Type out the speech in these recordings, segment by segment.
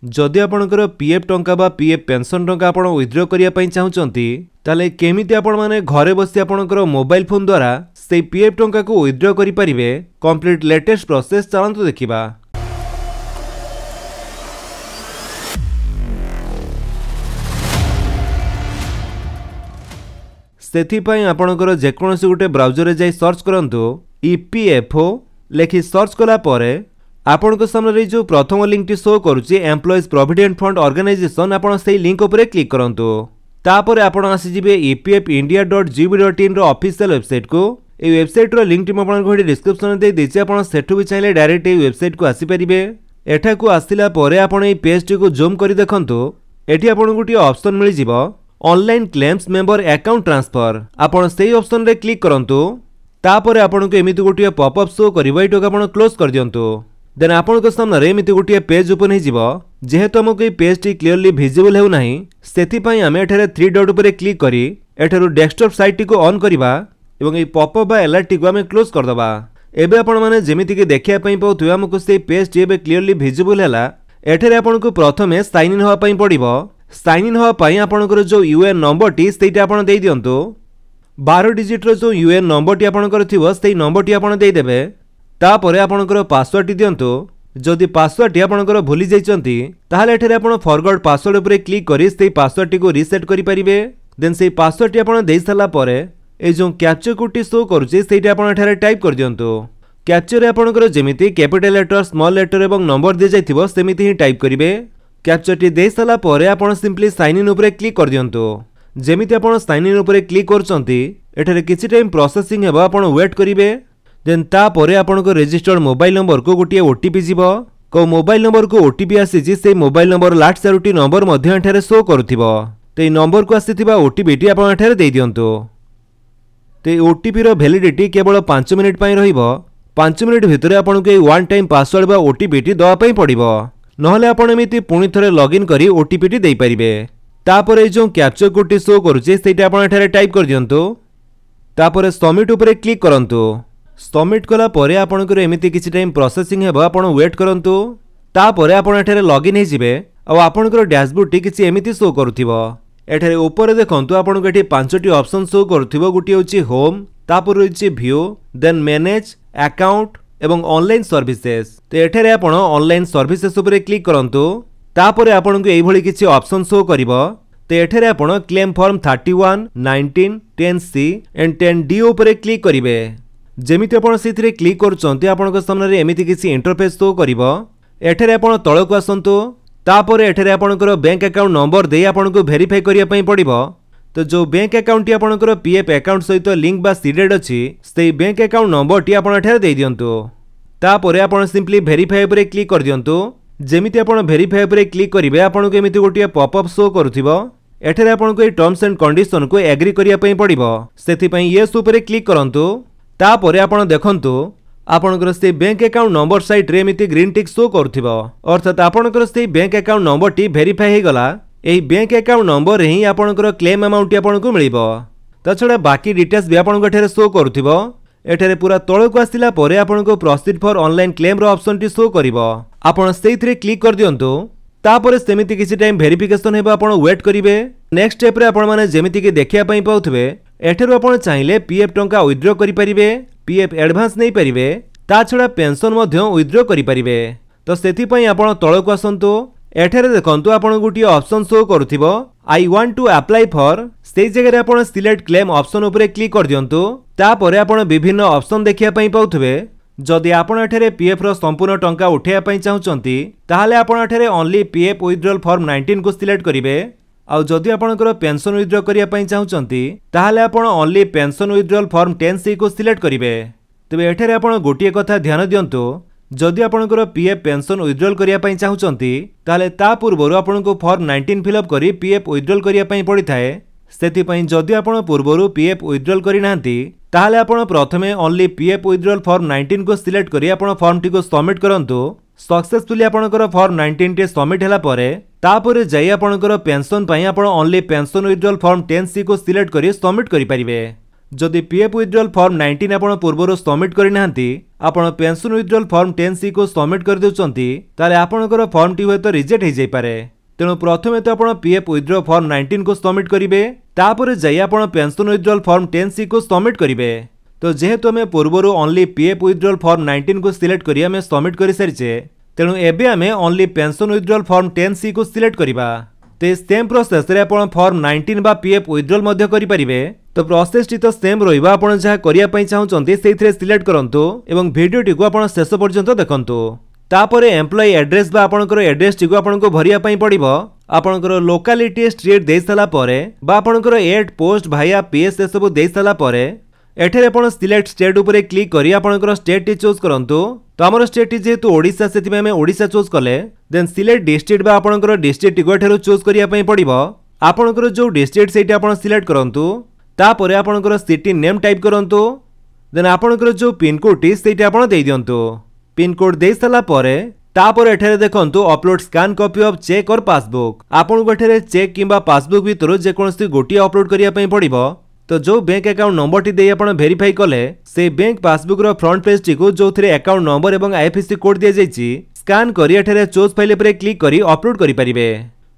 जदि आपणकर पीएफ टंका बा पीएफ पेंशन टंका आपण विथड्रॉ करिया पई चाहुचंती ताले केमिति आपण माने घरे बसी आपणकर मोबाइल फोन द्वारा से पीएफ टंका को विथड्रॉ करि परिबे कंप्लीट लेटेस्ट प्रोसेस चलंतु देखिबा। सेथिपाई आपणकर जेकोसी गोटे ब्राउजर रे जाई सर्च करंतु ईपीएफओ लेखि सर्च कला परे आपनको सामने जो प्रथम लिंक टी शो करुची एम्प्लॉइज प्रोविडेंट फंड ऑर्गेनाइजेशन आपण सेही लिंक उपरे क्लिक करंतु। तापर आपण आसी जिवे epfindia.gov.in रो ऑफिशियल वेबसाइट को। ए वेबसाइट रो लिंक टी म आपण को डिस्क्रिप्शन दे देछि आपण सेठु भी चाहिले डायरेक्ट ए वेबसाइट को आसी परिबे। एठा को आसिला परे आपण ए पेज टी को जूम करी देखंतु। एठी आपण गुटी ऑप्शन मिलि जिवो online claims member account transfer. आपण सेही ऑप्शन रे क्लिक करंतु। तापर आपण को एमिति गुटी पॉपअप शो करिवो एटो आपण क्लोज कर दियंतु। देन आपण सामने एमती गोटे पेज ओपन हो जेहेतु आमको पेज टी क्लीयरली विजिबल हो नहीं से आम एठारे 3 डॉट उपर क्लिक करी एठारु डेस्कटॉप साइट टी को ऑन करवा एवं ये पॉपअप बा अलर्ट टी को आम क्लोज करदबा। एबे आपण माने जेमिति कि देखिया पई पाउथु आमको से पेज टी एबे क्लीयरली विजिबल हैला। एठारे आपण को प्रथमे साइन इन होवा पई पड़िबो। साइन इन होवा पई आपणकर जो यूएन नंबर टी सेटा आपण देई दियंतु। 12 डिजिट रो जो यूएन नंबर टी आपणकर थिवो सेई नंबर टी आपण देई देबे। तापर आपणकर पासवर्ड टी दियंतु। जदि पासवर्ड टी आपणकर भूली जाइचंती ताहाले एठारे आपण फॉरगॉट पासवर्ड ऊपर क्लिक करी सेई पासवर्ड टी को रीसेट करि परिबे। देन सेई पासवर्ड टी आपण देई साला परे ए जो कैप्चर कोड टी शो करूची सेटा आपण एठारे टाइप कर दियंतु। कैप्चर रे आपणकर जेमिति कैपिटल लेटर स्मॉल लेटर एवं नंबर दे जाइथिबो सेमिति ही टाइप करिवे। कैप्चर टी देई साला परे आपण सिंपली साइन इन ऊपर क्लिक कर दियंतु। जेमिति आपण साइन इन ऊपर क्लिक करचंती एठारे किछि टाइम प्रोसेसिंग हेबा आपण वेट करिवे। देन तापरे आपनको रजिस्टर्ड मोबाइल नंबर को गोटे ओटीपी जीवो। को मोबाइल नंबर को ओटीपी आसीची से मोबाइल नंबर लास्ट चारोटी नंबर मध्य एठारे शो करूथिबो। ते नंबर को आसीथिबा ओटीपी टी आपण एठारे देई दियंतु। ते ओटीपी रो वैलिडिटी केवल 5 मिनिट पई रहिबो। 5 मिनिट भितरे आपनको ए वन टाइम पासवर्ड बा ओटीपी टी दवा पई पड़िबो। नहले आपण एमिति पुणी थरे लॉगिन करी ओटीपी टी देई परिबे। तापरे जो कैप्चर कोड टी शो करूची सेटा आपण एठारे टाइप कर दियंतु। तापरे सबमिट ऊपर क्लिक करंतु। सबमिट कला परे आपनकर एमिति किछि टाइम प्रोसेसिंग हेबो आपण वेट करंतु। तापरे आपण एठारे लॉगिन हे जिवे आ आपनकर डैशबोर्ड टी किछि एमिति शो करूथिबो। एठारे ऊपर देखंतु आपनको एठी 5टी ऑप्शन शो करूथिबो। गुटी होची होम, तापर होची व्यू, देन मैनेज, अकाउंट एवं ऑनलाइन सर्विसेज। तो एठारे आपण ऑनलाइन सर्विसेज ऊपर क्लिक करंतु। तापरे आपनको एई भली किछि ऑप्शन शो करिवो। तो एठारे आपण claim form 31, 19, 10C and 10D ऊपर क्लिक करिवे। जेमिति आपण सेथिरे क्लिक करचंती आपणक सामने एमिति किछि इंटरफेस शो करिवो। एठारे आपण तळको आसंतु। तापर एठारे आपणकर बैंक अकाउंट नंबर दे आपणको वेरीफाई करिया पई पड़िबो। तो जो बैंक अकाउंट टी आपणकर पीएफ अकाउंट सहित लिंक बा सीडेड अछि सेही बैंक अकाउंट नंबर टी आपण एठारे देई दियंतु। तापर आपण सिंपली वेरीफाई ऊपर क्लिक कर दियंतु। जेमिति आपण वेरीफाई ऊपर क्लिक करिवे आपणको एमिति गोटिया पॉपअप शो करूथिबो। एठारे आपणको ए टर्म्स एंड कंडीशन को एग्री करिया पई पड़िबो। सेथि पई यस ऊपर क्लिक करंतु। तापरे आपण देखंतु आपणकर से बैंक अकाउंट नंबर साइट रे एमिति ग्रीन टिक शो करूथिबो। अर्थात आपणकर से बैंक अकाउंट नंबर टी वेरीफाई हे गला। एही बैंक अकाउंट नंबर रे ही आपणकर क्लेम अमाउंट टी आपणको मिलिबो। ता छडा बाकी डिटेल्स भी आपणको एठारे शो करूथिबो। एठारे पूरा तळको आसिला परे आपणको प्रोसीड फॉर ऑनलाइन क्लेम रो ऑप्शन टी शो करिवो। आपण सेइथरे क्लिक कर दियंतु। तापरे सेमिति किछि टाइम वेरिफिकेशन हेबा आपण वेट करिवे। नेक्स्ट स्टेप रे आपण माने जेमिति कि देखिया पई पाउथबे एठारु आपण चाहिले पीएफ टंका विथड्रॉ करि परिबे, पीएफ एडवांस नै परिबे, ता छडा पेंशन मध्य विथड्रॉ करि परिबे। तो सेथि पई आपण तळको आसंतु। एठारे देखंतु आपण गुटी ऑप्शन शो करूथिबो I want to apply for. सेई जगह रे आपण सिलेक्ट क्लेम ऑप्शन ऊपर क्लिक कर दियंतु। तापरे आपण विभिन्न ऑप्शन देखिया पई पाउथबे। जदि आपण एठारे पीएफ रो संपूर्ण टंका उठेया पई चाहुचंती ताहाले आपण एठारे ओनली पीएफ विथड्रॉल फॉर्म 19 को सिलेक्ट करिवे। आउ जदि आपणकर पेंशन विथड्रॉ करिया पई चाहुचंती ताहाले आपण only pension withdrawal form 10C को सिलेक्ट करिवे। तबे एठारे आपण गोटिए कथा ध्यान दियंतु। जदि आपणकर पीएफ पेंशन विथड्रॉल करिया पई चाहुचंती ताहाले ता पूर्वरु आपणको फॉर्म 19 फिलअप करी पीएफ विथड्रॉल करिया पई पड़िथाए। सेति पई जदि आपण पूर्वरु पीएफ विथड्रॉल करि नांती ताहाले आपण प्रथमे ओनली पीएफ विथड्रॉल फॉर्म 19 को सिलेक्ट करी आपण फॉर्म टी को सबमिट करंतु। सक्सेसफुली आपणकर फॉर्म 19 टी सबमिट हैला परे तापरे जाई आपणकर पेंशन पई आपण only pension withdrawal form 10C को सिलेक्ट करी सबमिट करि परिबे। जदि पीएफ विथड्रॉल फॉर्म 19 आपण पूर्वरु सबमिट करि नाहंती आपण पेंशन विथड्रॉल फॉर्म 10C को सबमिट कर देउचंती ताले आपनकर फॉर्म टी होय तो रिजेक्ट हे जाय पारे। तेणु प्रथमे तो आपण पीएफ विथड्रॉ फॉर्म 19 को सबमिट करिवे तापर जाई आपण पेंशन विथड्रॉल फॉर्म 10C को सबमिट करिवे। तो जेहेतु आमे पूर्वरु ओनली पीएफ विथड्रॉल फॉर्म 19 को सिलेक्ट करी आमे सबमिट करि सारिचे तेणु एबे आमे only pension withdrawal form 10C को सिलेक्ट करिबा। तो सेम प्रोसेस रे आपण फॉर्म 19 बा पीएफ विथड्रॉल मध्ये करि परिबे। तो प्रोसेस टी तो सेम रहिबा आपण जहा करिया पई चाहउचंती सेइथरे सिलेक्ट करंतु एवं वीडियो टी को आपण शेष पर्यंत देखंतु। तापरे एम्प्लॉय एड्रेस बा आपनकर एड्रेस टी को आपण को भरिया पई पड़िबो। आपनकर लोकालिटी स्ट्रीट दे साला परे बा आपनकर एड पोस्ट भाया पीएस ए सब दे साला परे एठरे आपण सिलेक्ट स्टेट ऊपर क्लिक करी आपनकर स्टेट टी चूज करंतु। तो हमर स्टेट टी जेतु ओडिसा सेति में ओडिसा चूज कले देन सिलेक्ट डिस्ट्रिक्ट बा आपनकर डिस्ट्रिक्ट टी को एठरो चूज करिया पई पड़िबो। आपनकर जो डिस्ट्रिक्ट सेठी आपण सिलेक्ट करंतु तापरे आपनकर सिटी नेम टाइप करंतु देन आपनकर जो पिन कोड टी सेठी आपण देई दियंतु। पिन कोड दे साला परे तापर एठरे देखंतु upload scan copy of cheque और पासबुक आपन एठरे चेक किंबा पासबुक भीतर जे कोनसी गोटी अपलोड करिया पई पड़िबो। तो जो बैंक अकाउंट नंबर टी दे आपण वेरीफाई कले से बैंक पासबुक रो फ्रंट पेज टी को जो थरे अकाउंट नंबर एवं आईएफएससी कोड दिया जायछि स्कैन करी एठरे चूज फाइल पर क्लिक करी अपलोड करि परिबे।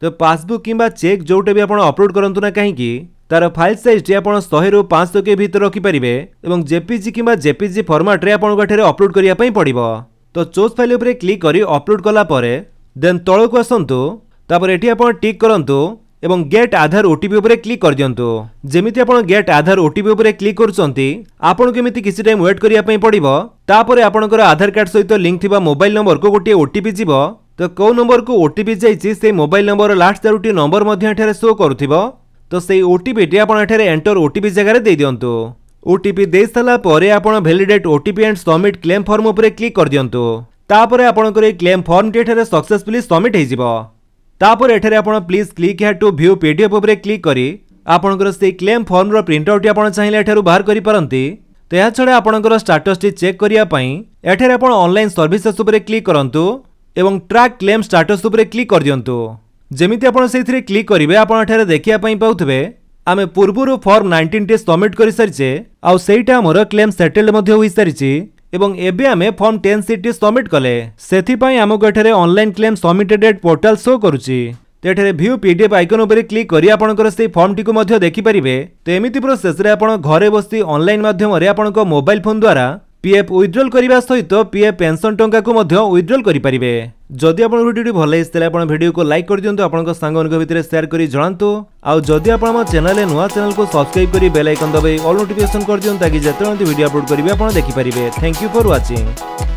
तो पासबुक किंबा चेक जोटे भी आपण अपलोड करंतु ना काहेकि तार फाइल साइज टी आपण 100 रु 500 के भीतर रखि परिबे एवं जेपीजी किंबा जेपीजी फॉर्मेट रे आपण एठरे अपलोड करिया पई पड़िबो। तो चूज फाइल पर क्लिक करी अपलोड कला परे देन तळ को आसंतु तापर एठी आपण टिक करंतु एवं गेट आधार ओटीपी ऊपर क्लिक कर दियंतु। जेमिति आपण गेट आधार ओटीपी ऊपर क्लिक करचंती आपण केमिति किछि टाइम वेट करिया पई पड़िबो। तापर आपणकर आधार कार्ड सहित लिंक थिबा मोबाइल नंबर को गोटे ओटीपी जीवो। तो को नंबर को ओटीपी जाईछि से मोबाइल नंबर लास्ट चारोटी नंबर मध्ये एठारे शो करूथिबो। तो सेही ओटीपी टी आपण एठारे एंटर ओटीपी जगह रे दे दियंतु। ओटीपी दे साला परे आपण validate OTP and submit claim form ऊपर क्लिक कर दियंतु। तापर आपणकर ए क्लेम फॉर्म टी एठारे सक्सेसफुली सबमिट हे जिवो। तापर एठारे आपण please click here to view PDF ऊपर क्लिक करी आपणकर से क्लेम फॉर्म रो प्रिंट आउट आपण चाहिले एठारु बाहर करि परंती। तो या छडा आपणकर स्टेटस टी चेक करिया पई एठारे आपण ऑनलाइन सर्विसेस ऊपर क्लिक करंतु एवं ट्रैक क्लेम स्टेटस ऊपर क्लिक कर दियंतु। जेमिति आपण सेथिरे क्लिक करिवे आपण एठारे देखिया पई पाउथबे आमे पूर्वरु फॉर्म 19 टी सबमिट करि सारिचे आ सेटा हमर क्लेम सेटल्ड मध्ये होई सारिची एवं एबे आमे फॉर्म 10C टी सबमिट कले सेथि पई हमको एठारे online claim submitted portal show करूची। तो एठारे व्यू पीडीएफ आइकन ऊपर क्लिक करी आपनकर से फॉर्म टी को मध्ये देखि परिबे। तो एमिति प्रोसेस रे आपण घरे बसी ऑनलाइन माध्यम रे आपनको मोबाइल फोन द्वारा पीएफ विथड्रॉल करबा सहित पीएफ पेंशन टंका को मध्ये विथड्रॉल करि परिबे। जदि आपण वीडियो भल लागितले आपण वीडियो को लाइक कर दियंतु आपनक सांगन के भितर शेयर करी जणांतु आ जदि आपण हम चैनल नुआ चैनल को सब्सक्राइब करी बेल आइकन दबाई ऑल नोटिफिकेशन कर दियंतु ताकि जेते वीडियो अपलोड करिवे आपण देखि परिबे। Thank you for watching.